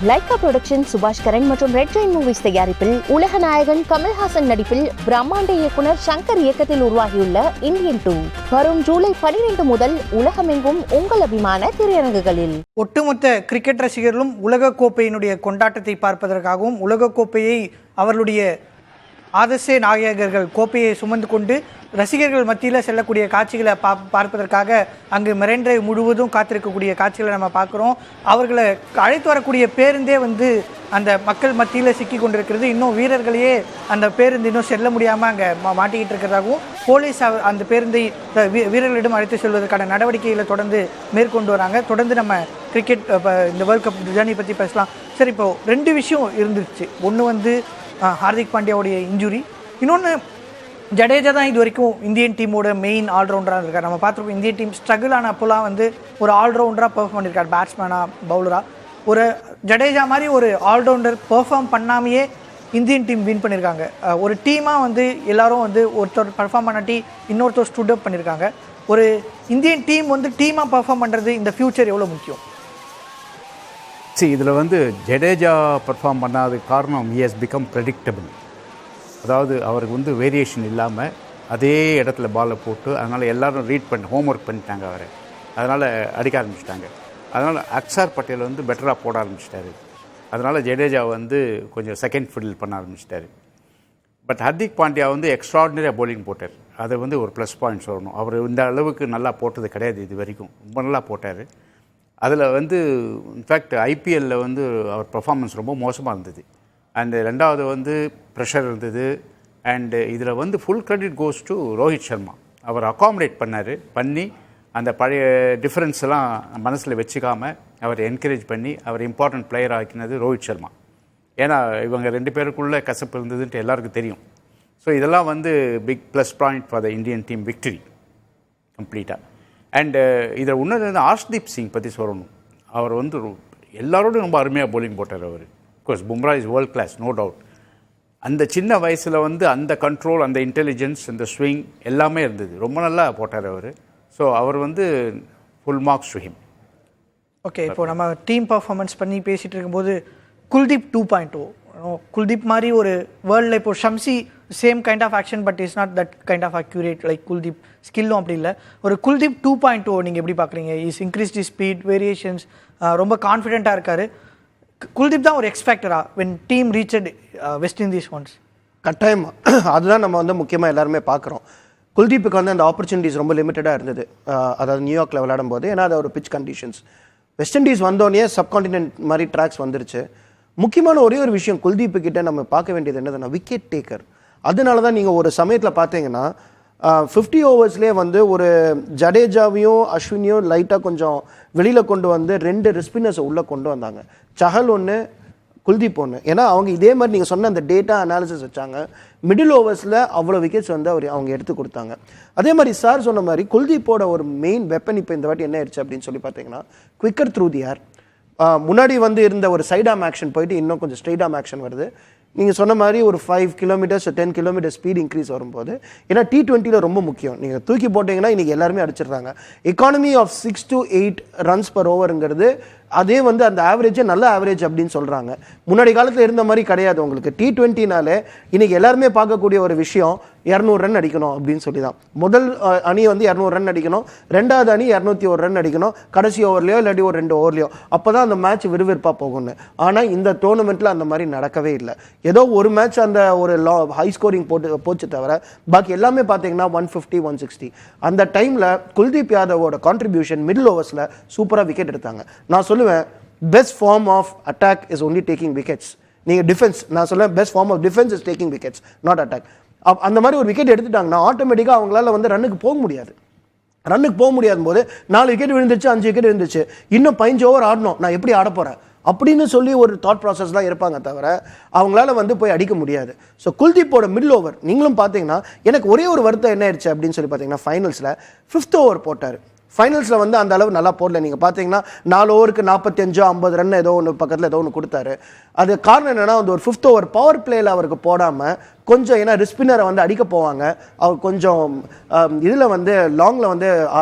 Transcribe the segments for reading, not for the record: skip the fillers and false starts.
Lyca production சுபாஷ் கரன் மற்றும் red Jain movies தயாரிப்பில் உலக நாயகன் கமல்ஹாசன் நடிப்பில் பிரம்மாண்ட இயக்குனர் சங்கர் இயக்கத்தில் உருவாகியுள்ள இந்தியன் 2 வரும் ஜூலை 12 முதல் உலகமெங்கும் உங்கள் அபிமான திரையரங்குகளில். ஒட்டுமொத்த கிரிக்கெட் ரசிகர்களும் உலகக்கோப்பையினுடைய கொண்டாட்டத்தை பார்ப்பதற்காகவும் உலகக்கோப்பையை அவர்களுடைய ஆதர்ச நாயகர்கள் கோப்பையை சுமந்து கொண்டு ரசிகர்கள் மத்தியில் செல்லக்கூடிய காட்சிகளை பார்ப்பதற்காக அங்கு மெரின் முழுவதும் காத்திருக்கக்கூடிய காட்சிகளை நம்ம பார்க்குறோம். அவர்களை அழைத்து வரக்கூடிய பேருந்தே அந்த மக்கள் மத்தியில் சிக்கி கொண்டிருக்கிறது. இன்னும் வீரர்களையே அந்த பேருந்து இன்னும் செல்ல முடியாமல் அங்கே மாட்டிக்கிட்டு இருக்கிறதாகவும் போலீஸ் அந்த பேருந்தை வீரர்களிடம் அழைத்து செல்வதற்கான நடவடிக்கைகளை தொடர்ந்து மேற்கொண்டு வராங்க. தொடர்ந்து நம்ம கிரிக்கெட் இந்த வேர்ல்ட் கப் ஜேர்னி பற்றி பேசலாம். சரி, இப்போது 2 விஷயம் இருந்துச்சு. ஒன்று ஹார்திக் பாண்டியாவுடைய இன்ஜுரி, இன்னொன்று ஜடேஜா தான் இது வரைக்கும் இந்தியன் டீமோட மெயின் ஆல்ரவுண்டராக இருக்கார். நம்ம பார்த்துருக்கோம் இந்தியன் டீம் ஸ்ட்ரகிள் ஆன அப்போலாம் ஒரு ஆல்ரவுண்டராக பெர்ஃபார்ம் பண்ணியிருக்கார், பேட்ஸ்மேனாக பவுலராக. ஒரு ஜடேஜா மாதிரி ஒரு ஆல்ரவுண்டர் பெர்ஃபார்ம் பண்ணாமையே இந்தியன் டீம் வின் பண்ணியிருக்காங்க. ஒரு டீமாக எல்லாரும் ஒருத்தர் பெர்ஃபார்ம் பண்ணாட்டி இன்னொருத்தர் ஸ்டூட் அப் பண்ணியிருக்காங்க. ஒரு இந்தியன் டீம் டீமாக பெர்ஃபார்ம் பண்ணுறது இந்த ஃபியூச்சர் எவ்வளோ முக்கியம்? இதில் ஜடேஜா பெர்ஃபார்ம் பண்ணாததுக்கு காரணம் he has become predictable. அதாவது அவருக்கு வேரியேஷன் இல்லாமல் அதே இடத்துல பாலை போட்டு, அதனால் எல்லோரும் ஹோம்ஒர்க் பண்ணிட்டாங்க அவரை, அதனால் அடிக்க ஆரம்பிச்சிட்டாங்க. அதனால் அக்ஷர் பட்டேல் பெட்டராக போட ஆரம்பிச்சிட்டாரு. அதனால் ஜடேஜா கொஞ்சம் செகண்ட் ஃபீல்ட் பண்ண ஆரம்பிச்சிட்டாரு. பட் ஹர்திக் பாண்டியா எக்ஸ்ட்ராடினரியாக பவுலிங் போட்டார். அதை ஒரு ப்ளஸ் பாயிண்ட் சொல்லணும். அவர் இந்த அளவுக்கு நல்லா போட்டது கிடையாது இது வரைக்கும், ரொம்ப நல்லா போட்டார். அதில் இன்ஃபேக்ட் ஐபிஎல்லில் அவர் பர்ஃபார்மன்ஸ் ரொம்ப மோசமாக இருந்தது. அண்டு ரெண்டாவது ப்ரெஷர் இருந்தது. அண்டு இதில் full credit goes to Rohit Sharma. அவர் அகாமடேட் பண்ணி அந்த பழைய டிஃப்ரென்ஸ் எல்லாம் மனசில் வச்சுக்காமல் அவர் என்கரேஜ் பண்ணி அவர் இம்பார்ட்டன்ட் பிளேயர் ஆக்கினது ரோஹித் சர்மா. ஏன்னா இவங்க 2 பேருக்குள்ளே கசப்பு இருந்ததுன்ட்டு எல்லாருக்கும் தெரியும். ஸோ இதெல்லாம் big plus point for the Indian team victory கம்ப்ளீட்டாக. அண்டு இதில் இன்னொரு ஆர்ஷ்தீப் சிங் பற்றி சொல்லணும். அவர் எல்லாரோடும் ரொம்ப அருமையாக பவுலிங் போட்டார் அவர். Of course Bumrah is world class, no doubt. அந்த சின்ன வயசில் அந்த கண்ட்ரோல், அந்த இன்டெலிஜென்ஸ், அந்த ஸ்விங் எல்லாமே இருந்தது. ரொம்ப நல்லா போட்டார் அவர். ஸோ அவர் full marks to him. Okay, இப்போ நம்ம டீம் பர்ஃபார்மன்ஸ் பண்ணி பேசிகிட்டு இருக்கும்போது குல்தீப் 2.0, குல்தீப் மாதிரி ஒரு வேர்ல்டில் இப்போ Shamsi same kind of action, but is not that kind of accurate like Kuldeep. ஸ்கில்லும் அப்படி இல்லை. ஒரு குல்தீப் 2.0 நீங்கள் எப்படி பார்க்குறீங்க? Is increase the speed, variations, ரொம்ப கான்ஃபிடென்ட்டாக இருக்கார். குல்தீப் தான் ஒரு எக்ஸ்பெக்டரா when team reached West Indies once? கட்டாயமாக அதுதான் நம்ம முக்கியமாக எல்லாருமே பார்க்குறோம். குல்தீப்புக்கு அந்த ஆப்பர்ச்சுனிட்டிஸ் ரொம்ப லிமிட்டடாக இருந்தது. அதாவது நியூயார்க்கில் விளையாடும் போது, ஏன்னா அது ஒரு பிச் கண்டிஷன்ஸ். வெஸ்ட் இண்டீஸ் வந்தோடனே சப்கான்டினென்ட் மாதிரி ட்ராக்ஸ் வந்துருச்சு. முக்கியமான ஒரே ஒரு விஷயம் குல்தீப்பு கிட்ட நம்ம பார்க்க வேண்டியது என்னதுன்னா விக்கெட் டேக்கர். அதனால தான் நீங்கள் ஒரு சமயத்தில் பார்த்தீங்கன்னா 50 ஓவர்ஸ்லேயே ஒரு ஜடேஜாவையும் அஸ்வினியும் லைட்டாக கொஞ்சம் வெளியில் கொண்டு 2 ஸ்பின்னர்ஸை உள்ளே கொண்டு வந்தாங்க. சஹல் ஒன்று, குல்தீப் ஒன்று. ஏன்னா அவங்க இதே மாதிரி நீங்கள் சொன்ன அந்த டேட்டா அனாலிசிஸ் வச்சாங்க. மிடில் ஓவர்ஸில் அவ்வளோ விக்கெட்ஸ் அவங்க எடுத்து கொடுத்தாங்க. அதே மாதிரி சார் சொன்ன மாதிரி குல்தீப்போட ஒரு மெயின் வெப்பன் இப்போ இந்த வாட்டி என்ன ஆயிடுச்சு அப்படின்னு சொல்லி பார்த்தீங்கன்னா குவிக்கர் த்ரூ தி ஏர். முன்னாடி இருந்த ஒரு சைட் ஆம் ஆக்ஷன் போயிட்டு இன்னும் கொஞ்சம் ஸ்ட்ரெயிட் ஆம் ஆக்ஷன் வருது. நீங்கள் சொன்ன மாதிரி ஒரு 5 கிலோமீட்டர்ஸ் 10 கிலோமீட்டர் ஸ்பீட் இன்க்ரீஸ் வரும்போது, ஏன்னா T20 ரொம்ப முக்கியம். நீங்கள் தூக்கி போட்டிங்கன்னா இன்றைக்கி எல்லாருமே அடிச்சிடுறாங்க. Economy of 6 to 8 runs per ஓவருங்கிறது அதே அந்த ஆவரேஜே நல்ல ஆவரேஜ் அப்படின்னு சொல்கிறாங்க. முன்னாடி காலத்தில் இருந்த மாதிரி கிடையாது. உங்களுக்கு T20னாலே இன்றைக்கி எல்லாருமே பார்க்கக்கூடிய ஒரு விஷயம் 200 ரன் அடிக்கணும் அப்படின்னு சொல்லி தான். முதல் அணி 200 ரன் அடிக்கணும், ரெண்டாவது அணி 201 ரன் அடிக்கணும் கடைசி ஓவர்லையோ இல்லாட்டி ஒரு 2 ஓவர்லையோ. அப்போ தான் அந்த மேட்ச் விறுவிறுப்பாக போகணும். ஆனால் இந்த டோர்னமெண்ட்டில் அந்த மாதிரி நடக்கவே இல்லை. ஏதோ ஒரு மேட்ச் அந்த ஒரு ஹை ஸ்கோரிங் போச்சு தவிர பாக்கி எல்லாமே பார்த்தீங்கன்னா 150 160. அந்த டைமில் குல்தீப் யாதவோட கான்ட்ரிபியூஷன் மிடில் ஓவர்ஸில் சூப்பராக விக்கெட் எடுத்தாங்க. நான் சொல்லுவேன் best form of attack is only taking wickets. நீங்கள் டிஃபென்ஸ், நான் சொல்லுவேன் best form of defence is taking wickets, not attack. அந்த மாதிரி ஒரு விக்கெட் எடுத்துட்டாங்கன்னா ஆட்டோமேட்டிக்காக அவங்களால ரன்னுக்கு போக முடியாது. ரன்னுக்கு போக முடியாத போது 4 விக்கெட் விழுந்துச்சு, 5 விக்கெட் விழுந்துச்சு, இன்னும் 15 ஓவர் ஆடணும், நான் எப்படி ஆட போகிறேன் அப்படின்னு சொல்லி ஒரு தாட் ப்ராசஸ் தான் இருப்பாங்க தவிர அவங்களால போய் அடிக்க முடியாது. ஸோ குல்தீப்போட மிடில் ஓவர் நீங்களும் பார்த்தீங்கன்னா எனக்கு ஒரே ஒரு வருத்தம் என்ன ஆயிடுச்சு அப்படின்னு சொல்லி பார்த்தீங்கன்னா ஃபைனல்ஸில் 5th ஓவர் போட்டார். ஃபைனல்ஸில் வந்து அந்த அளவு நல்லா போடல. நீங்கள் பார்த்தீங்கன்னா 4 ஓவருக்கு 45 50 ரன் ஏதோ ஒன்று பக்கத்தில் ஏதோ ஒன்று கொடுத்தாரு. அது காரணம் என்னென்னா அந்த ஒரு 5th ஓவர் பவர் பிளேயில் அவருக்கு போடாமல் கொஞ்சம், ஏன்னா ரிஸ்பின்னரை வந்து அடிக்க போவாங்க, அவர் கொஞ்சம் இதில் வந்து லாங்கில் வந்து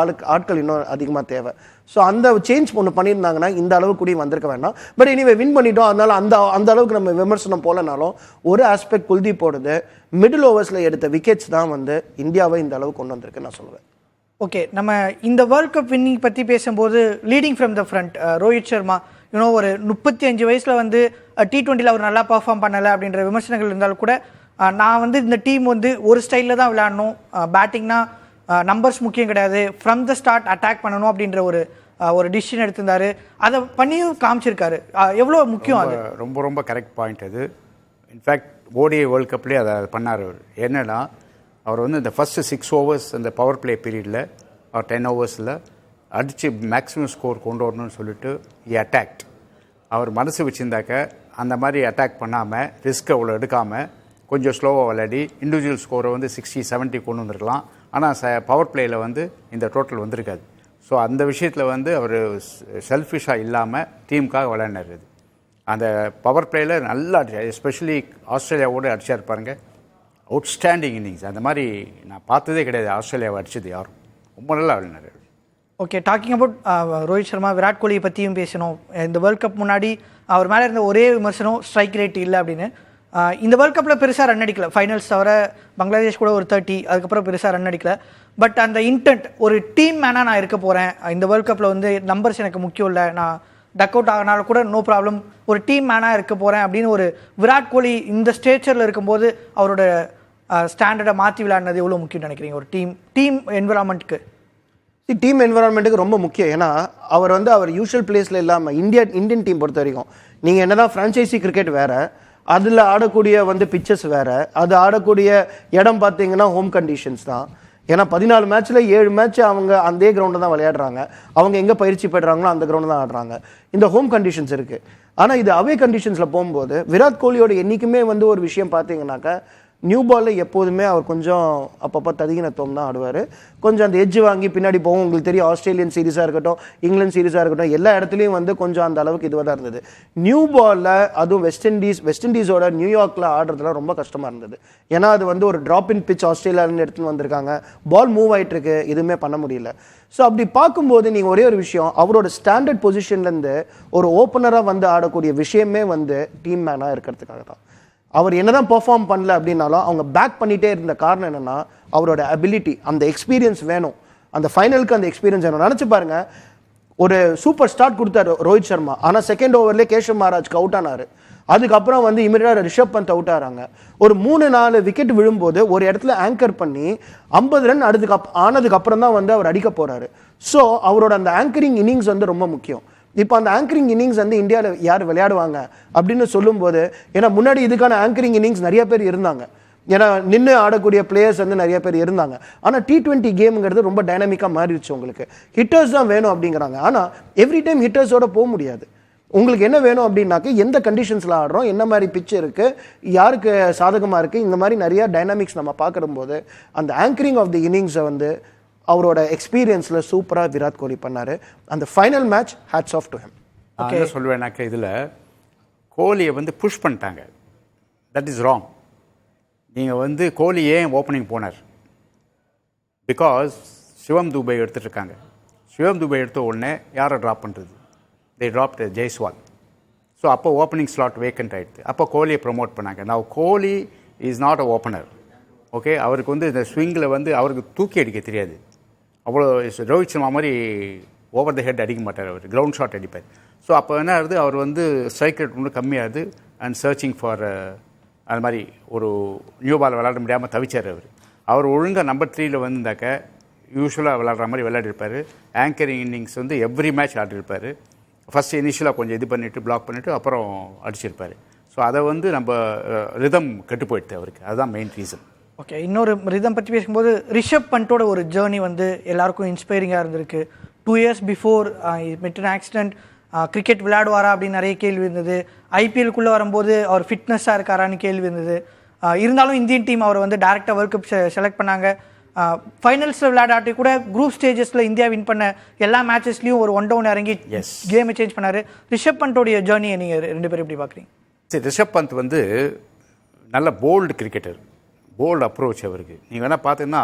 ஆட்கள் இன்னும் அதிகமாக தேவை. ஸோ அந்த சேஞ்ச் ஒன்று பண்ணியிருந்தாங்கன்னா இந்த அளவு கூடி வந்திருக்க வேண்டாம். பட் எனிவே வின் பண்ணிட்டோம். அதனால அந்த அளவுக்கு நம்ம விமர்சனம் போலனாலும் ஒரு ஆஸ்பெக்ட் குல்தீப் போடுது மிடில் ஓவர்ஸில் எடுத்த விக்கெட்ஸ் தான் வந்து இந்தியாவை இந்த அளவு கொண்டு வந்திருக்கு நான் சொல்லுவேன். ஓகே, நம்ம இந்த வேர்ல்ட் கப் வின்னிங் பற்றி பேசும்போது leading from the front Rohit Sharma ஒரு 35 வயசில் வந்து T20 அவர் நல்லா பர்ஃபார்ம் பண்ணலை அப்படின்ற விமர்சனங்கள் இருந்தாலும் கூட நான் வந்து இந்த டீம் வந்து ஒரு ஸ்டைலில் தான் விளையாடணும், பேட்டிங்னா நம்பர்ஸ் முக்கியம் கிடையாது, ஃப்ரம் த ஸ்டார்ட் அட்டாக் பண்ணணும் அப்படின்ற ஒரு டிசிஷன் எடுத்திருந்தாரு. அதை பண்ணியும் காமிச்சிருக்காரு. எவ்வளோ முக்கியம் அது? ரொம்ப ரொம்ப கரெக்ட் பாயிண்ட் அது. இன்ஃபேக்ட் ஓடிஐ வேர்ல்ட் கப்லேயே அதை பண்ணார். அவர் என்னென்னா அவர் வந்து இந்த ஃபஸ்ட்டு 6 ஓவர்ஸ் அந்த பவர் பிளே பீரியடில் அவர் 10 ஓவர்ஸில் அடித்து மேக்ஸிமம் ஸ்கோர் கொண்டு வரணும்னு சொல்லிட்டு அட்டாக்ட். அவர் மனசு வச்சுருந்தாக்க அந்த மாதிரி அட்டாக் பண்ணாமல் ரிஸ்க் அவ்வளோ எடுக்காமல் கொஞ்சம் ஸ்லோவாக விளையாடி இண்டிவிஜுவல் ஸ்கோரை வந்து 60-70 கொண்டு வந்திருக்கலாம். ஆனால் பவர் பிளேயில் வந்து இந்த டோட்டல் வந்திருக்காது. ஸோ அந்த விஷயத்தில் வந்து அவர் செல்ஃபிஷாக இல்லாமல் டீமுக்காக விளையாடினார். அந்த பவர் பிளேயில் நல்லா அடிச்சார். எஸ்பெஷலி ஆஸ்திரேலியாவோடு அடிச்சார் பாருங்க, அவுட்ஸ்டாண்டிங் இன்னிங்ஸ். அந்த மாதிரி நான் பார்த்ததே கிடையாது ஆஸ்திரேலியாவை அடித்தது யாரும். ரொம்ப நல்லா விளையாடினார். Okay, talking about Rohit Sharma, Virat கோலியை பற்றியும் பேசணும். இந்த வேர்ல்ட் கப் முன்னாடி அவர் மேலே இருந்த ஒரே விமர்சனம் ஸ்ட்ரைக் ரேட் இல்லை அப்படின்னு. இந்த வேர்ல்ட் கப்பில் பெருசாக ரன் அடிக்கல. ஃபைனல்ஸ் தவிர பங்களாதேஷ் கூட ஒரு 30, அதுக்கப்புறம் பெருசாக ரன் அடிக்கல. பட் அந்த இன்டென்ட், ஒரு டீம் மேனாக நான் இருக்க போகிறேன், இந்த வேர்ல்ட் கப்பில் வந்து நம்பர்ஸ் எனக்கு முக்கியம் இல்லை, நான் டக் அவுட் ஆகினால கூட நோ ப்ராப்ளம், ஒரு டீம் மேனாக இருக்க போகிறேன் அப்படின்னு ஒரு விராட் கோலி இந்த ஸ்டேச்சரில் இருக்கும்போது அவரோட ஸ்டாண்டர்டை மாற்றி விளையாடினது எவ்வளோ முக்கியம்னு நினைக்கிறீங்க ஒரு டீம் என்விரான்மெண்ட்டுக்கு? டீம் என்விரான்மெண்ட்டுக்கு ரொம்ப முக்கியம். ஏன்னா அவர் யூஷுவல் பிளேஸில் இல்லாமல் இந்தியன் டீம் பொறுத்த வரைக்கும் நீங்கள் என்னதான் ஃப்ரான்ச்சைசி கிரிக்கெட் வேறு, அதில் ஆடக்கூடிய வந்து பிச்சஸ் வேறு, அது ஆடக்கூடிய இடம் பார்த்தீங்கன்னா ஹோம் கண்டிஷன்ஸ் தான். ஏன்னா 14 மேட்ச்சில் 7 மேட்ச் அவங்க அதே கிரவுண்டில் தான் விளையாடுறாங்க. அவங்க எங்கே பயிற்சி பெறுறாங்களோ அந்த கிரவுண்டில் தான் ஆடுறாங்க. இந்த ஹோம் கண்டிஷன்ஸ் இருக்குது. ஆனால் இது அவே கண்டிஷன்ஸில் போகும்போது விராட் கோலியோட என்றைக்குமே வந்து ஒரு விஷயம் பார்த்தீங்கன்னாக்கா, நியூ பாலில் எப்போதுமே அவர் கொஞ்சம் அப்பப்போ ததிகினத்துவம் தான் ஆடுவார். கொஞ்சம் அந்த எட்ஜ் வாங்கி பின்னாடி போகும். உங்களுக்கு தெரியும், ஆஸ்திரேலியன் சீரீஸாக இருக்கட்டும், இங்கிலாந்து சீரீஸாக இருக்கட்டும், எல்லா இடத்துலையும் வந்து கொஞ்சம் அந்த அளவுக்கு இதுவாக தான் இருந்தது. நியூ பாலில் அதுவும் வெஸ்ட் இண்டீஸோட நியூயார்க்கில் ஆடுறதுலாம் ரொம்ப கஷ்டமாக இருந்தது. ஏன்னா அது வந்து ஒரு ட்ராப் இன் பிச் ஆஸ்திரேலியாவிலேருந்து எடுத்துன்னு வந்திருக்காங்க, பால் மூவ் ஆகிட்டுருக்கு, எதுவுமே பண்ண முடியல. ஸோ அப்படி பார்க்கும்போது நீங்கள் ஒரே ஒரு விஷயம், அவரோட ஸ்டாண்டர்ட் பொசிஷன்லேருந்து ஒரு ஓப்பனராக வந்து ஆடக்கூடிய விஷயமே வந்து டீம் மேனாக இருக்கிறதுக்காக தான். அவர் என்னதான் பெர்ஃபார்ம் பண்ணல அப்படின்னாலும் அவங்க பேக் பண்ணிகிட்டே இருந்த காரணம் என்னென்னா அவரோட அபிலிட்டி, அந்த எக்ஸ்பீரியன்ஸ் வேணும். அந்த ஃபைனலுக்கு அந்த எக்ஸ்பீரியன்ஸ் வேணும். நினச்சி பாருங்கள், ஒரு சூப்பர் ஸ்டார்ட் கொடுத்தாரு ரோஹித் சர்மா, ஆனால் செகண்ட் ஓவர்லேயே கேஷவ் மகாராஜ்க்கு அவுட் ஆனார். அதுக்கப்புறம் வந்து இமீடியட்டாக ரிஷப் பந்த் அவுட் ஆகிறாங்க. ஒரு 3-4 விக்கெட் விழும்போது ஒரு இடத்துல ஆங்கர் பண்ணி 50 ரன் ஆனதுக்கப்புறம் தான் வந்து அவர் அடிக்க போகிறாரு. ஸோ அவரோட அந்த ஆங்கரிங் இன்னிங்ஸ் வந்து ரொம்ப முக்கியம். இப்போ அந்த ஆங்கரிங் இன்னிங்ஸ் வந்து இந்தியாவில் யார் விளையாடுவாங்க அப்படின்னு சொல்லும்போது, ஏன்னா முன்னாடி இதுக்கான ஆங்கரிங் இன்னிங்ஸ் நிறைய பேர் இருந்தாங்க, ஏன்னா நின்று ஆடக்கூடிய பிளேயர்ஸ் வந்து நிறைய பேர் இருந்தாங்க. ஆனால் T20 கேமுங்கிறது ரொம்ப டைனமிக்காக மாறிடுச்சு. உங்களுக்கு ஹிட்டர்ஸ் தான் வேணும் அப்படிங்கிறாங்க. ஆனால் எவ்ரி டைம் ஹிட்டர்ஸோட போக முடியாது. உங்களுக்கு என்ன வேணும் அப்படின்னாக்க எந்த கண்டிஷன்ஸில் ஆடுறோம், என்ன மாதிரி பிச் இருக்குது, யாருக்கு சாதகமாக இருக்குது, இந்த மாதிரி நிறையா டைனாமிக்ஸ் நம்ம பார்க்கும்போது அந்த ஆங்கரிங் ஆஃப் தி இன்னிங்ஸை வந்து அவரோட எக்ஸ்பீரியன்ஸில் சூப்பராக விராட் கோலி பண்ணார். அந்த final match hats off to him. Okay, சொல்லுவேன்னாக்க இதில் கோலியை வந்து புஷ் பண்ணிட்டாங்க. That is wrong. நீங்கள் வந்து கோலி ஏன் ஓப்பனிங் போனார்? பிகாஸ் சிவம் துபை எடுத்துகிட்ருக்காங்க. சிவம் துபை எடுத்த உடனே யாரை ட்ராப் பண்ணுறது? They dropped Jaiswal. ஸோ அப்போ ஓப்பனிங் ஸ்லாட் வேக்கண்ட் ஆகிடுது. அப்போ கோலியை ப்ரொமோட் பண்ணாங்க. நான் Kohli is not a opener. Okay, அவருக்கு வந்து இந்த ஸ்விங்கில் வந்து அவருக்கு தூக்கி அடிக்க தெரியாது. அவ்வளோ ரோஹித் சர்மா மாதிரி ஓவர் த ஹெட் அடிக்க மாட்டார், அவர் கிரவுண்ட் ஷாட் அடிப்பார். ஸோ அப்போ என்ன ஆகுது, அவர் வந்து ஸ்ட்ரைக் ரேட் ரொம்ப கம்மியாகுது அண்ட் சர்ச்சிங் ஃபார் அது மாதிரி ஒரு நியூ பால் விளையாட முடியாமல் தவிச்சார். அவர் ஒழுங்காக நம்பர் 3ல் வந்திருந்தாக்க யூஸ்வலாக விளையாடுற மாதிரி விளையாடிருப்பார். ஆங்கரிங் இன்னிங்ஸ் வந்து எவ்ரி மேட்ச் ஆடிருப்பார். ஃபஸ்ட்டு இனிஷியலாக கொஞ்சம் இது பண்ணிவிட்டு பிளாக் பண்ணிவிட்டு அப்புறம் அடிச்சிருப்பார். ஸோ அதை வந்து நம்ம ரிதம் கெட்டு போயிடுது அவருக்கு. அதுதான் மெயின் ரீசன். ஓகே, இன்னொரு ரிதம் பற்றி பேசும்போது ரிஷப் பண்டோட ஒரு ஜேர்னி வந்து எல்லாருக்கும் இன்ஸ்பைரிங்காக இருந்திருக்கு. 2 years பிஃபோர் மெட் அன் ஆக்சிடென்ட், கிரிக்கெட் விளையாடுவாரா அப்படின்னு நிறைய கேள்வி இருந்தது. ஐபிஎல்குள்ளே வரும்போது அவர் ஃபிட்னஸாக இருக்காரான்னு கேள்வி இருந்தது. இருந்தாலும் இந்தியன் டீம் அவரை வந்து டேரெக்டாக வேர்ல்ட் கப் செலக்ட் பண்ணாங்க. ஃபைனல்ஸில் விளையாடாட்டி கூட குரூப் ஸ்டேஜஸில் இந்தியா வின் பண்ண எல்லா மேட்சஸ்லையும் ஒரு 1 டவுன் இறங்கி கேமை சேஞ்ச் பண்ணார். ரிஷப் பண்டோடைய ஜேர்னியை நீங்கள் 2 பேரும் எப்படி பார்க்குறீங்க? சரி, ரிஷப் பந்த் வந்து நல்ல போல்டு கிரிக்கெட்டர், போல்டு அப்ரோச் அவருக்கு. நீங்கள் வேணால் பார்த்தீங்கன்னா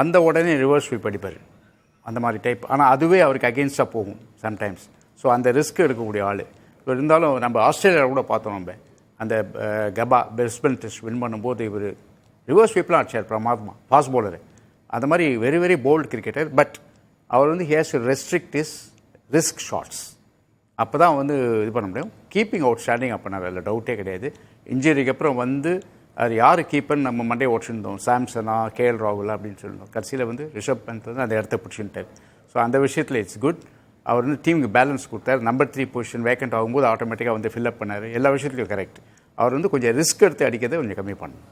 வந்த உடனே ரிவர்ஸ் ஸ்வீப் அடிப்பார், அந்த மாதிரி டைப். ஆனால் அதுவே அவருக்கு அகெயின்ஸ்டாக போகும் சம்டைம்ஸ். ஸோ அந்த ரிஸ்க் எடுக்கக்கூடிய ஆள். இப்போ இருந்தாலும் நம்ம ஆஸ்திரேலியாவில் கூட பார்த்தோம், நம்ம அந்த கபா பிரிஸ்பன் டெஸ்ட் வின் பண்ணும்போது இவர் ரிவர்ஸ் ஸ்வீப்லாம் அடிச்சார் பிரமாதமாக, ஃபாஸ்ட் பவுலரு. அந்த மாதிரி very very bold cricketer. But அவர் வந்து has to restrict is risk shots. அப்போ தான் வந்து இது பண்ண முடியும். கீப்பிங் அவுட் ஸ்டாண்டிங் அப்போ நான் அதில் டவுட்டே கிடையாது. இன்ஜுரிக்கு அப்புறம் வந்து அது யார் கீப்பர்னு நம்ம மண்டே ஓடிச்சிருந்தோம், சாம்சனா கேஎல் ராகுலா அப்படின்னு சொல்லியிருந்தோம். கடைசியில் வந்து ரிஷப் பந்த் வந்து அந்த இடத்த பிடிச்சிட்டார். ஸோ அந்த விஷயத்தில் இட்ஸ் குட். அவர் வந்து டீமுக்கு பேலன்ஸ் கொடுத்தார். நம்பர் 3 பொசிஷன் வேக்கண்ட் ஆகும்போது ஆட்டோமேட்டிக்காக வந்து ஃபில்அப் பண்ணார். எல்லா விஷயத்துலையும் கரெக்ட். அவர் வந்து கொஞ்சம் ரிஸ்க் எடுத்து அடிக்கிறதை கொஞ்சம் கம்மி பண்ணணும்.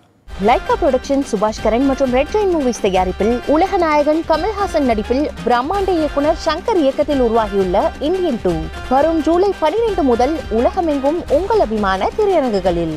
லைகா புரொடக்ஷன் சுபாஷ் கரன் மற்றும் ரெட் ஜெயின் மூவிஸ் தயாரிப்பில் உலக நாயகன் கமல்ஹாசன் நடிப்பில் பிரம்மாண்ட இயக்குனர் சங்கர் இயக்கத்தில் உருவாகியுள்ள இந்தியன் 2 வரும் ஜூலை 12 முதல் உலகமெங்கும் உங்கள் அபிமான திரையரங்குகளில்.